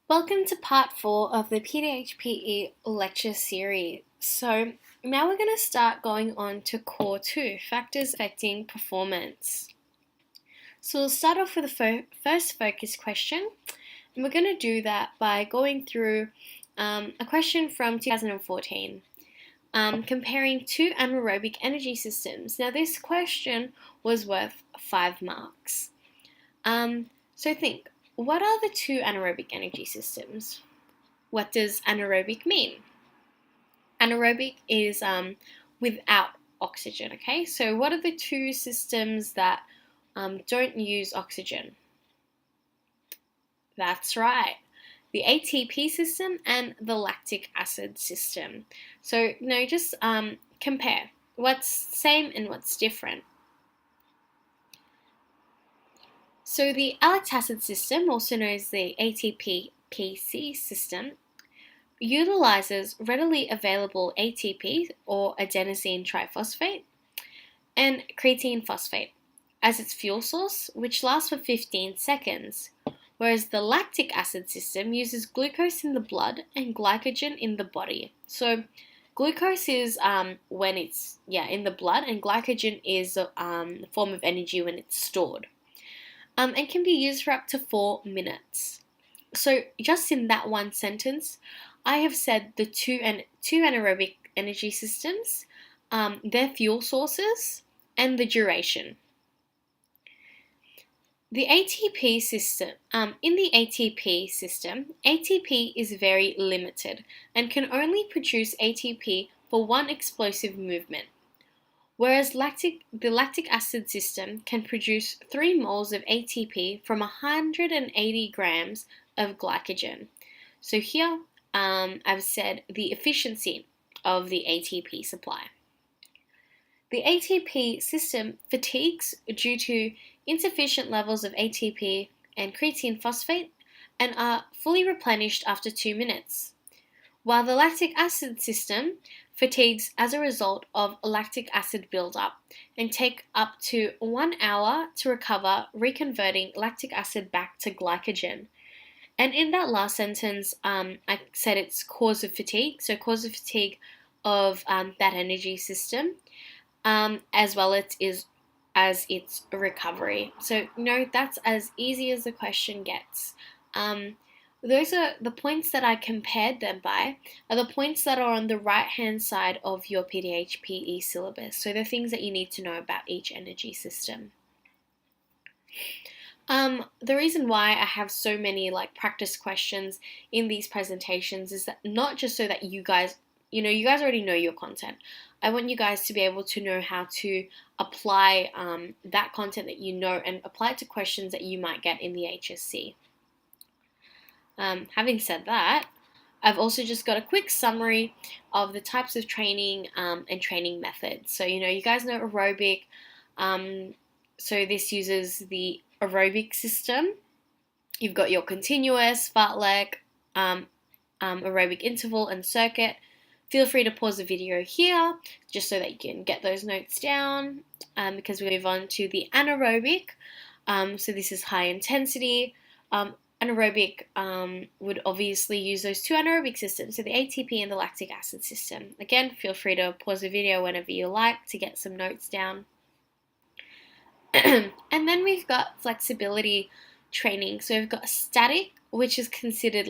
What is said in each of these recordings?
Welcome to part 4 of the PDHPE lecture series. So now we're going to start going on to core 2, factors affecting performance. So we'll start off with the first focus question, and we're going to do that by going through a question from 2014, comparing two anaerobic energy systems. Now this question was worth 5 marks. So think, what are the two anaerobic energy systems? What does anaerobic mean? Anaerobic is without oxygen, okay? So what are the two systems that don't use oxygen? That's right, the ATP system and the lactic acid system. So just compare what's same and what's different. So the lactic acid system, also known as the ATP-PC system, utilizes readily available ATP, or adenosine triphosphate, and creatine phosphate as its fuel source, which lasts for 15 seconds, whereas the lactic acid system uses glucose in the blood and glycogen in the body. So glucose is when it's in the blood, and glycogen is a form of energy when it's stored. And can be used for up to 4 minutes. So just in that one sentence, I have said the two anaerobic energy systems, their fuel sources, and the duration. The ATP system, in the ATP system, ATP is very limited and can only produce ATP for one explosive movement. Whereas the lactic acid system can produce 3 moles of ATP from 180 grams of glycogen. So here I've said the efficiency of the ATP supply. The ATP system fatigues due to insufficient levels of ATP and creatine phosphate and are fully replenished after 2 minutes, while the lactic acid system fatigues as a result of lactic acid buildup and take up to 1 hour to recover, reconverting lactic acid back to glycogen. And in that last sentence, I said it's cause of fatigue, so cause of fatigue of that energy system, as well as its recovery. So that's as easy as the question gets. Those are the points that I compared them by, are the points that are on the right-hand side of your PDHPE syllabus. So the things that you need to know about each energy system. The reason why I have so many practice questions in these presentations is that not just so that you guys already know your content. I want you guys to be able to know how to apply that content that you know and apply it to questions that you might get in the HSC. Having said that, I've also just got a quick summary of the types of training and training methods. So, you guys know aerobic. So this uses the aerobic system. You've got your continuous, fartlek, aerobic interval, and circuit. Feel free to pause the video here just so that you can get those notes down, because we move on to the anaerobic. So this is high intensity. Anaerobic would obviously use those two anaerobic systems, so the ATP and the lactic acid system. Again, feel free to pause the video whenever you like to get some notes down. And then we've got flexibility training. So we've got static, which is considered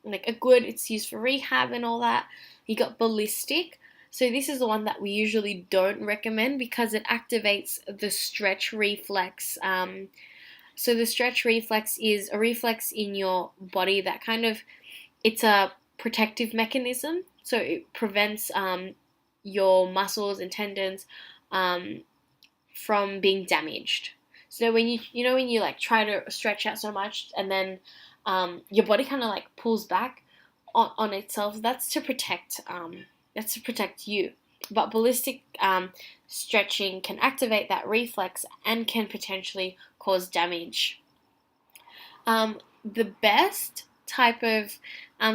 it's used for rehab and all that. You got ballistic. So this is the one that we usually don't recommend because it activates the stretch reflex. So the stretch reflex is a reflex in your body that it's a protective mechanism. So it prevents your muscles and tendons from being damaged. So when you try to stretch out so much and then your body pulls back on itself, that's to protect you. But ballistic stretching can activate that reflex and can potentially cause damage. The best type of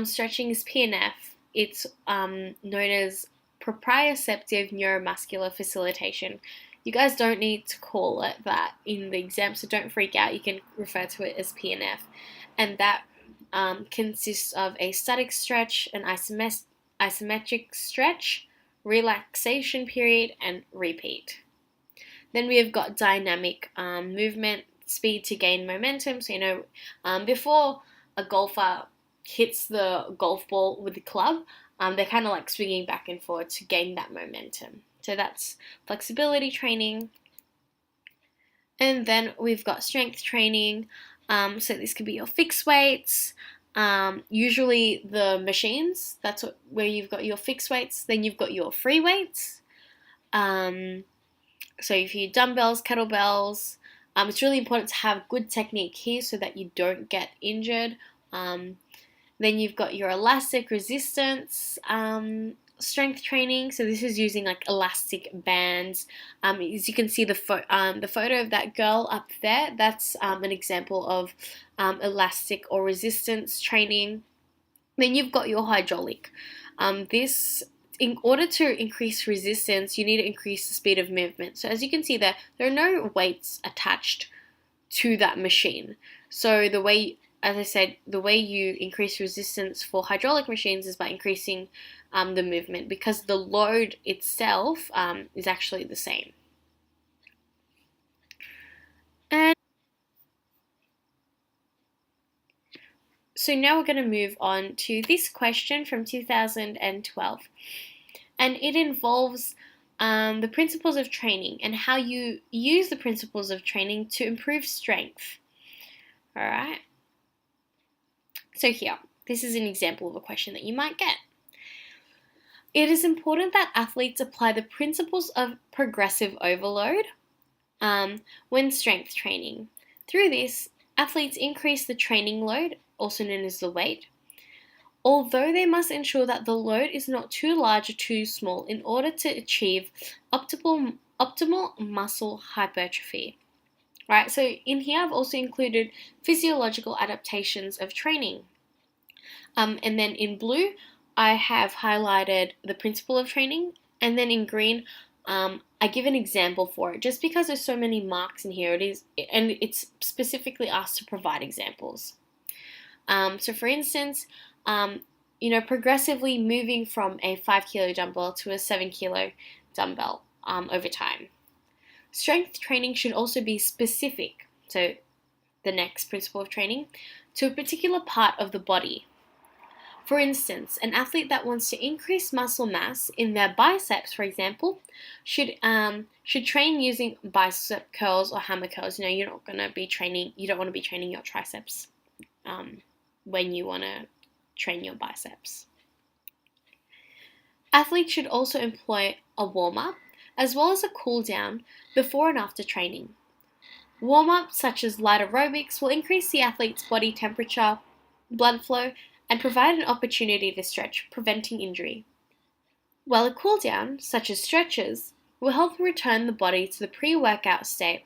stretching is PNF. It's known as proprioceptive neuromuscular facilitation. You guys don't need to call it that in the exam, so don't freak out. You can refer to it as PNF. And that consists of a static stretch, an isometric stretch, relaxation period, and repeat. Then we have got dynamic movement, speed to gain momentum. So, before a golfer hits the golf ball with the club, they're kind of like swinging back and forth to gain that momentum. So that's flexibility training. And then we've got strength training. So this could be your fixed weights. Usually the machines, where you've got your fixed weights. Then you've got your free weights. So if you dumbbells, kettlebells, it's really important to have good technique here so that you don't get injured. Then you've got your elastic resistance strength training. So this is using like elastic bands. As you can see the photo of that girl up there, that's an example of elastic or resistance training. Then you've got your hydraulic. In order to increase resistance, you need to increase the speed of movement. So as you can see there are no weights attached to that machine. So as I said, the way you increase resistance for hydraulic machines is by increasing the movement, because the load itself is actually the same. And so now we're going to move on to this question from 2012. And it involves the principles of training and how you use the principles of training to improve strength. All right. So here, this is an example of a question that you might get. It is important that athletes apply the principles of progressive overload when strength training. Through this, athletes increase the training load, also known as the weight, although they must ensure that the load is not too large or too small in order to achieve optimal muscle hypertrophy. Right, so in here I've also included physiological adaptations of training. And then in blue, I have highlighted the principle of training, and then in green, I give an example for it. Just because there's so many marks in here, it's specifically asked to provide examples. So for instance, progressively moving from a 5 kilo dumbbell to a 7 kilo dumbbell over time. Strength training should also be specific, so the next principle of training, to a particular part of the body. For instance, an athlete that wants to increase muscle mass in their biceps, for example, should train using bicep curls or hammer curls. You don't want to be training your triceps when you want to train your biceps. Athletes should also employ a warm-up as well as a cool-down before and after training. Warm-ups such as light aerobics will increase the athlete's body temperature, blood flow, and provide an opportunity to stretch, preventing injury. While a cool-down, such as stretches, will help return the body to the pre-workout state,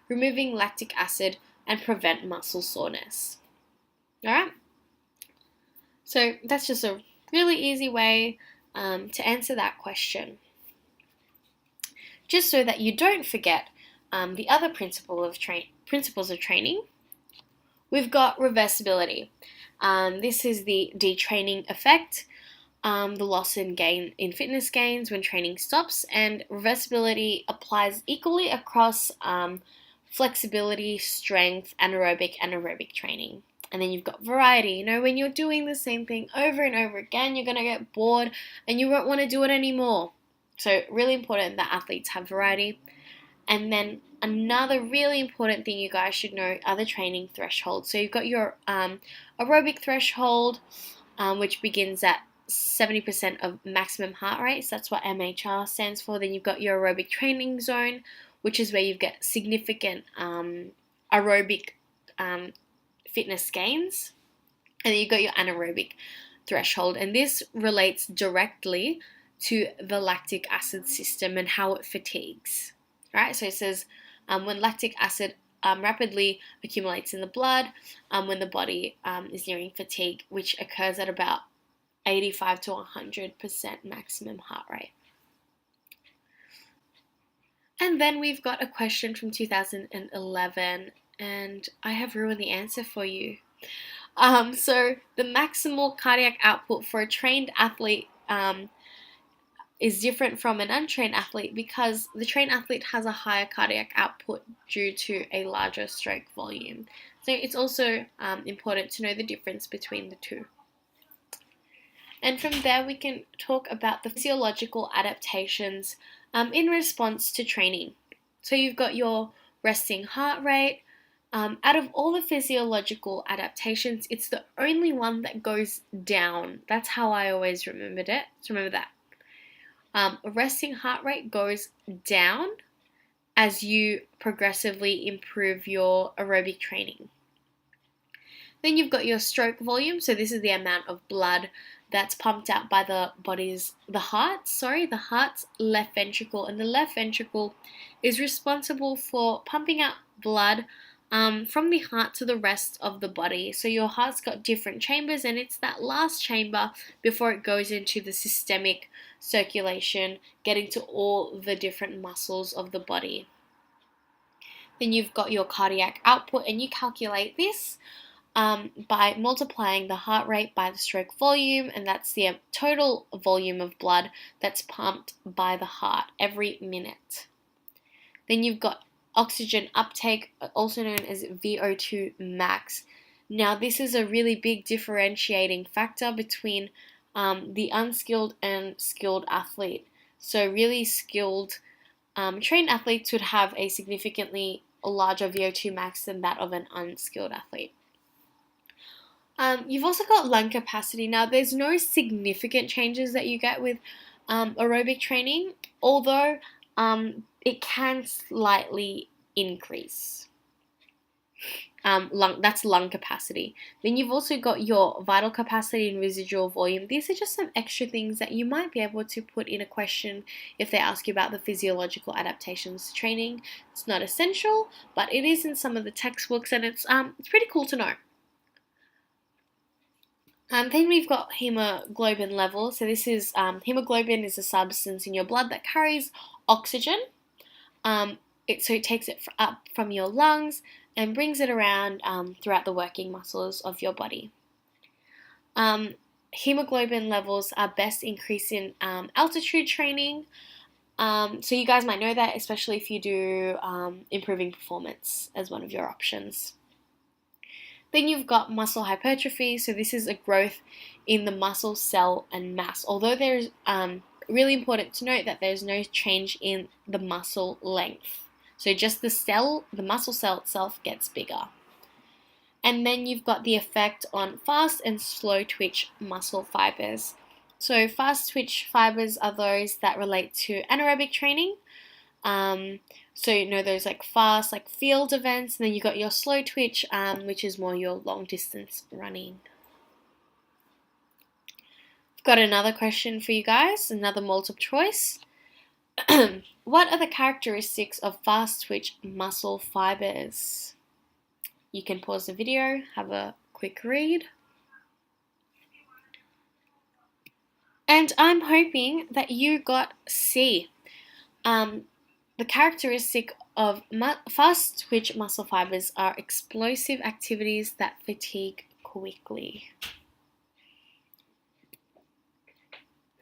removing lactic acid and prevent muscle soreness. Alright? So that's just a really easy way to answer that question. Just so that you don't forget the other principles of training, we've got reversibility. This is the detraining effect, the loss and gain in fitness gains when training stops, and reversibility applies equally across flexibility, strength, anaerobic, and aerobic training. And then you've got variety. When you're doing the same thing over and over again, you're going to get bored and you won't want to do it anymore. So really important that athletes have variety. And then another really important thing you guys should know are the training thresholds. So you've got your aerobic threshold, which begins at 70% of maximum heart rate. So that's what MHR stands for. Then you've got your aerobic training zone, which is where you get significant aerobic fitness gains. And then you've got your anaerobic threshold. And this relates directly to the lactic acid system and how it fatigues. Right? So it says when lactic acid rapidly accumulates in the blood, when the body is nearing fatigue, which occurs at about 85 to 100% maximum heart rate. And then we've got a question from 2011, and I have ruined the answer for you. So the maximal cardiac output for a trained athlete is different from an untrained athlete because the trained athlete has a higher cardiac output due to a larger stroke volume. So it's also important to know the difference between the two. And from there, we can talk about the physiological adaptations in response to training. So you've got your resting heart rate. Out of all the physiological adaptations, it's the only one that goes down. That's how I always remembered it. So remember that. Resting heart rate goes down as you progressively improve your aerobic training. Then you've got your stroke volume. So this is the amount of blood that's pumped out by the heart's left ventricle. And the left ventricle is responsible for pumping out blood from the heart to the rest of the body. So your heart's got different chambers, and it's that last chamber before it goes into the systemic circulation, getting to all the different muscles of the body. Then you've got your cardiac output, and you calculate this by multiplying the heart rate by the stroke volume, and that's the total volume of blood that's pumped by the heart every minute. Then you've got oxygen uptake, also known as VO2 max. Now, this is a really big differentiating factor between the unskilled and skilled athlete. So really skilled trained athletes would have a significantly larger VO2 max than that of an unskilled athlete. You've also got lung capacity. Now, there's no significant changes that you get with aerobic training, although it can slightly increase. That's lung capacity. Then you've also got your vital capacity and residual volume. These are just some extra things that you might be able to put in a question if they ask you about the physiological adaptations to training. It's not essential, but it is in some of the textbooks, and it's pretty cool to know. Then we've got hemoglobin levels. So this is hemoglobin is a substance in your blood that carries oxygen. It takes it up from your lungs and brings it around throughout the working muscles of your body. Hemoglobin levels are best increased in altitude training. So you guys might know that, especially if you do improving performance as one of your options. Then you've got muscle hypertrophy. So this is a growth in the muscle cell and mass. Although there's really important to note that there's no change in the muscle length. So just the muscle cell itself gets bigger. And then you've got the effect on fast and slow twitch muscle fibers. So fast twitch fibers are those that relate to anaerobic training. So you know those like fast, like field events, and then you got your slow twitch, which is more your long distance running. I've got another question for you guys, another multiple choice. What are the characteristics of fast twitch muscle fibers? You can pause the video, have a quick read. And I'm hoping that you got C. The characteristic of fast twitch muscle fibers are explosive activities that fatigue quickly.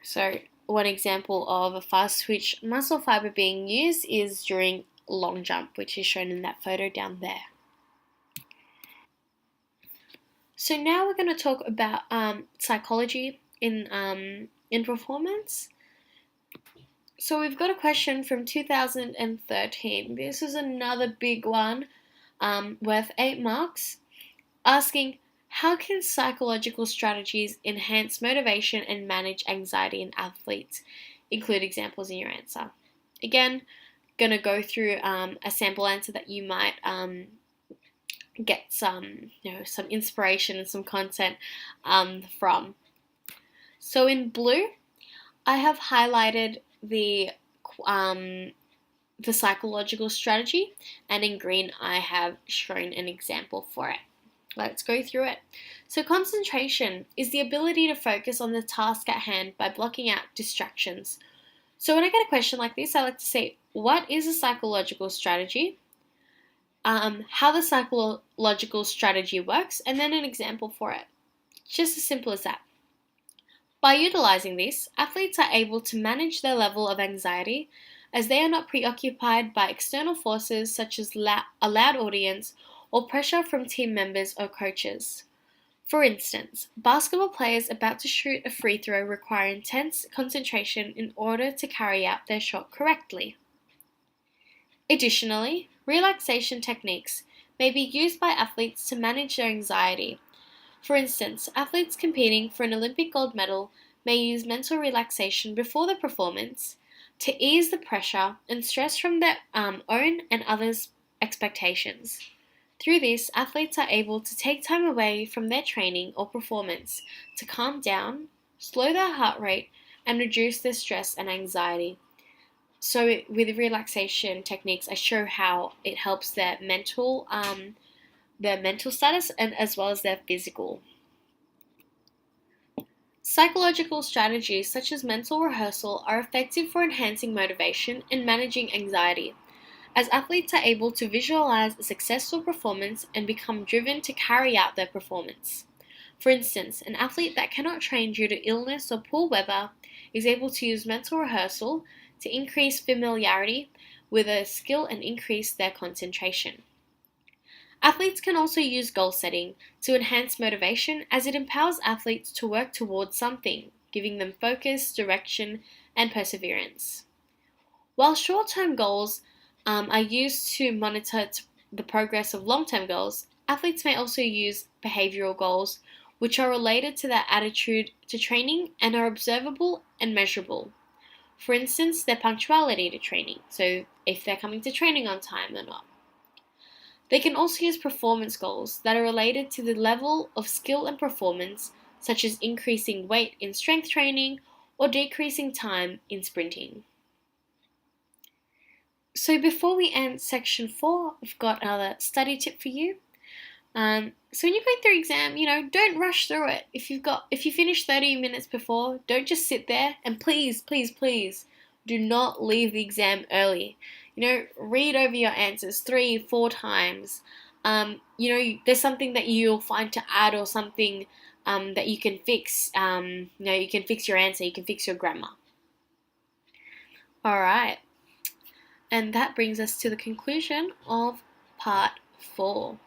So one example of a fast twitch muscle fiber being used is during long jump, which is shown in that photo down there. So now we're going to talk about psychology in performance. So we've got a question from 2013. This is another big one, worth 8 marks, asking, how can psychological strategies enhance motivation and manage anxiety in athletes? Include examples in your answer. Again, going to go through a sample answer that you might get some inspiration and some content from. So in blue, I have highlighted the psychological strategy, and in green I have shown an example for it. Let's go through it. So concentration is the ability to focus on the task at hand by blocking out distractions. So when I get a question like this, I like to say, what is a psychological strategy? how the psychological strategy works, and then an example for it. Just as simple as that. By utilizing this, athletes are able to manage their level of anxiety as they are not preoccupied by external forces such as a loud audience or pressure from team members or coaches. For instance, basketball players about to shoot a free throw require intense concentration in order to carry out their shot correctly. Additionally, relaxation techniques may be used by athletes to manage their anxiety. For instance, athletes competing for an Olympic gold medal may use mental relaxation before the performance to ease the pressure and stress from their own and others' expectations. Through this, athletes are able to take time away from their training or performance to calm down, slow their heart rate, and reduce their stress and anxiety. So, with relaxation techniques, I show how it helps their mental status and as well as their physical. Psychological strategies such as mental rehearsal are effective for enhancing motivation and managing anxiety, as athletes are able to visualize a successful performance and become driven to carry out their performance. For instance, an athlete that cannot train due to illness or poor weather is able to use mental rehearsal to increase familiarity with a skill and increase their concentration. Athletes can also use goal setting to enhance motivation as it empowers athletes to work towards something, giving them focus, direction, and perseverance. While short-term goals are used to monitor the progress of long-term goals, athletes may also use behavioral goals, which are related to their attitude to training and are observable and measurable. For instance, their punctuality to training, so if they're coming to training on time or not. They can also use performance goals that are related to the level of skill and performance, such as increasing weight in strength training or decreasing time in sprinting. So before we end section 4, I've got another study tip for you. So when you're going through exam, don't rush through it. If you finish 30 minutes before, don't just sit there, and please, please, please do not leave the exam early. Read over your answers 3-4 times. There's something that you'll find to add or something that you can fix. You can fix your answer, you can fix your grammar. Alright, and that brings us to the conclusion of part 4.